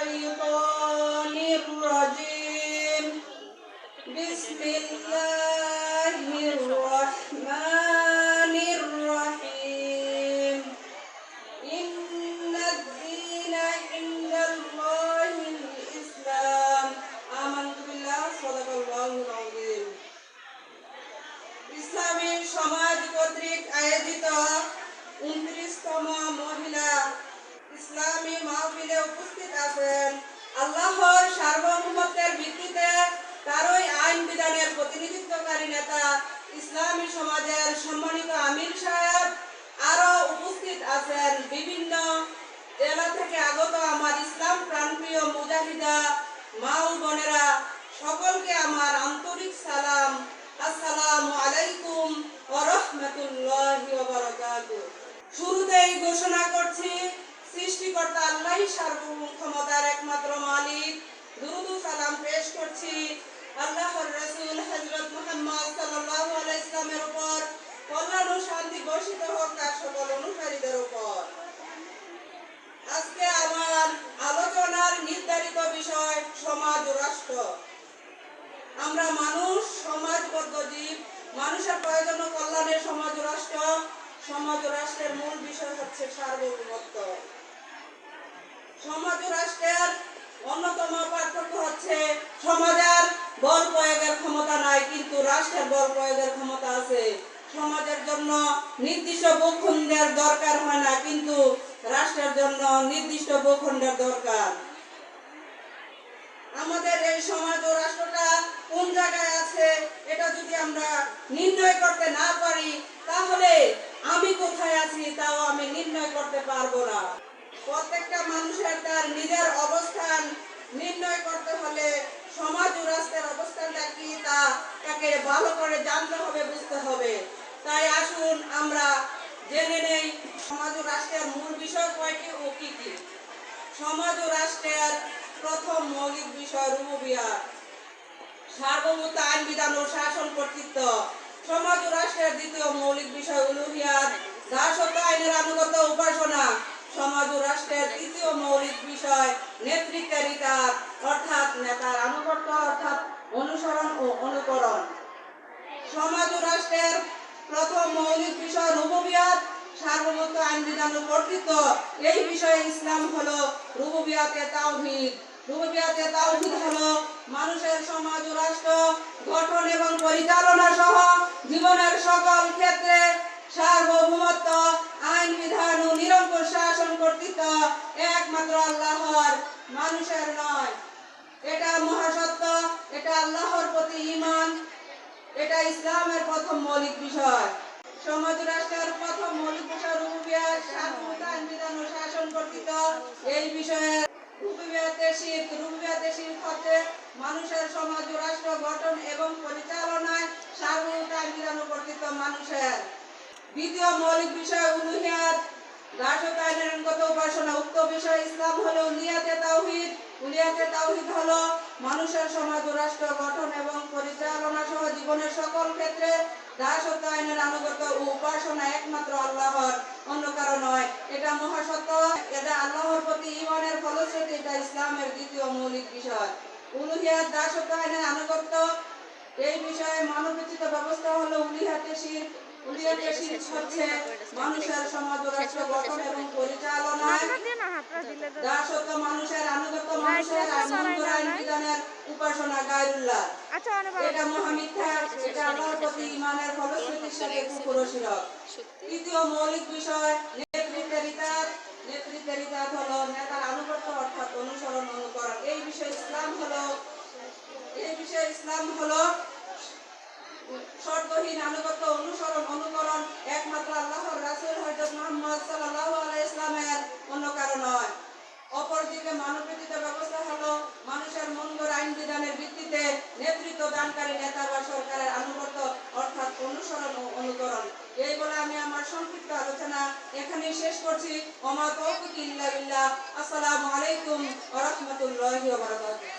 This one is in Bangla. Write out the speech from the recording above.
الشيطان الرجيم بسم الله الرحمن الرحيم إن الدين عند الله الإسلام آمنت بالله صدق الله العظيم ইসলামী সমাজ কর্তৃক আয়োজিত 29তম মহিলা ইসলামী মাহফিলে উপস্থিত আছেন আল্লাহর সার্বভৌমত্বের ভিত্তিতে তারই আইন বিধানের প্রতিনিধিত্বকারী নেতা ইসলামী সমাজের সম্মানিত আমির সাহেব, আরো উপস্থিত আছেন বিভিন্ন জেলা থেকে আগত আমার ইসলাম প্রাণপ্রিয় মুজাহিদা মা ও বোনেরা, সকলকে আমার আন্তরিক সালাম। আসসালামু আলাইকুম ওয়া রাহমাতুল্লাহি ওয়া বারাকাতুহু। শুরুতেই ঘোষণা করছি, সৃষ্টিকর্তা আল্লাহই সার্বভৌম ক্ষমতার একমাত্র মালিক। দুরূদ ও সালাম পেশ করছি আল্লাহর রাসূল হযরত মুহাম্মদ সাল্লাল্লাহু আলাইহি ওয়াসাল্লামের উপর, কল্যাণ ও শান্তি বর্ষিত হোক তার সকল অনুসারীদের উপর। আজকে আমার আলোচনার নির্ধারিত বিষয় সমাজ ও রাষ্ট্র। আমরা মানুষ, সমাজবদ্ধ জীব, মানুষের প্রয়োজন ও কল্যাণের সমাজ ও রাষ্ট্র। সমাজ ও রাষ্ট্রের মূল বিষয় হচ্ছে সার্বভৌমত্ব। সমাজ ও রাষ্ট্রের অন্যতম পার্থক্য হচ্ছে সমাজের বল প্রয়োগের ক্ষমতা নাই, কিন্তু রাষ্ট্রের বল প্রয়োগের ক্ষমতা আছে। সমাজের জন্য নির্দিষ্ট ভূখণ্ডের দরকার হয় না, কিন্তু রাষ্ট্রের জন্য নির্দিষ্ট ভূখণ্ডের দরকার। আমাদের এই সমাজ ও রাষ্ট্রটা কোন জায়গায় আছে এটা যদি আমরা নির্ণয় করতে না পারি, তাহলে আমি কোথায় আছি তাও আমি নির্ণয় করতে পারবো না। প্রত্যেকটা মানুষের তার নিজের অবস্থান নির্ণয় করতে হলে সমাজ ও রাষ্ট্রের অবস্থানটা কি তাকে ভালো করে জানতে হবে, বুঝতে হবে। তাই আসুন আমরা জেনে নেই সমাজ ও রাষ্ট্রের মূল বিষয় কয়টি ও কি কি। সমাজ ও রাষ্ট্রের প্রথম মৌলিক বিষয় রুবুবিয়াত, সার্বভৌমত্ব, আইন বিধান ও শাসন কর্তৃত্ব। সমাজ ও রাষ্ট্রের দ্বিতীয় মৌলিক বিষয় উলুহিয়াত, দাসত্ব, আইনের আনুগত্য, উপাসনা। সমাজ ও রাষ্ট্রের তৃতীয় মৌলিক বিষয় নেতৃত্বের অর্থাৎ নেতার আনুগত্য, অর্থাৎ অনুসরণ ও অনুকরণ। সমাজ ও রাষ্ট্রের প্রথম মৌলিক বিষয় রুবুবিয়াত, সার্বভৌমত্ব, আইন বিধান ও কর্তৃত্ব। এই বিষয়ে ইসলাম হলো রুবুবিয়াতে তাওহীদ। রুবুবিয়াতে তাওহীদ হলো মানুষের সমাজ ও রাষ্ট্র গঠন এবং পরিচালনা সহ জীবনের সকল ক্ষেত্রে সার্বভৌমত্ব, আইন বিধান ও নিরঙ্কুশ শাসন কর্তৃত্ব একমাত্র আল্লাহর, মানুষের নয়। এটা মহাসত্য, এটা আল্লাহর প্রতি ঈমান, এটা ইসলামের প্রথম মৌলিক বিষয়। সমাজ ও রাষ্ট্রের প্রথম মৌলিক বিষয় রুবুবিয়াত, সার্বভৌমত্ব, আইন বিধান ও শাসন কর্তৃত্ব। এই বিষয়ে রুবুবিয়াতে শিরক হচ্ছে মানুষের সমাজ ও রাষ্ট্র গঠন এবং পরিচালনায় সার্বভৌমত্ব, আইন বিধান ও কর্তৃত্ব মানুষের। দ্বিতীয় মৌলিক বিষয় উলুহিয়াত, দাসত্ব, আইনের আনুগত্য, উপাসনা। উক্ত বিষয় ইসলাম হলো উলিয়াতে তাওহীদ। উলিয়াতে তাওহীদ হলো মানুষের সমাজ ও রাষ্ট্র গঠন এবং পরিচালনা সহ জীবনের সকল ক্ষেত্রে দাসত্ব, আইনের আনুগত্য ও উপাসনা একমাত্র আল্লাহর, অন্য কারো নয়। এটা মহাসত্য, এটা আল্লাহর প্রতি ঈমানের ফলশ্রুতি। এটা ইসলামের দ্বিতীয় মৌলিক বিষয়। উলুহিয়াত, দাসত্ব, আইনের আনুগত্য। এই বিষয়ে মানবরচিত ব্যবস্থা হলো উলিয়াতে শিরক। উলিয়াতে শিরক হচ্ছে মানুষের সমাজ ও রাষ্ট্র গঠন এবং পরিচালনায় দাসত্ব, মানুষের আনুগত্য, মানুষের আইন বিধানের উপাসনা গায়রুল্লাহ। এটা মহামিথ্যা, এটা আল্লাহর প্রতি ঈমানের ফলশ্রুতির সাথে কুফর ও শিরক। তৃতীয় মৌলিক বিষয় নেতৃত্বের ইতাআত। নেতৃত্বের ইতাআত হলো নেতার আনুগত্য, অর্থাৎ অনুসরণ, অনুকরণ। এই বিষয়ে ইসলাম হলো শর্তহীন আনুগত্য, অনুসরণ, অনুকরণ একমাত্র আল্লাহর রাসূল হযরত মুহাম্মদ সাল্লাল্লাহু আলাইহি ওয়াসাল্লামের, অন্য কারো নয়। অপরদিকে মানবরচিত ব্যবস্থা হলো মানুষের মন গড়া আইন বিধানের ভিত্তিতে নেতৃত্ব দানকারী নেতা বা সরকারের আনুগত্য, অর্থাৎ অনুসরণ ও অনুকরণ। এই বলে আমি আমার সংক্ষিপ্ত আলোচনা এখানেই শেষ করছি। ওমা তাওফীকি ইল্লা বিল্লাহ। আসসালামু আলাইকুম ওয়া রাহমাতুল্লাহি ওয়া বারাকাতুহু।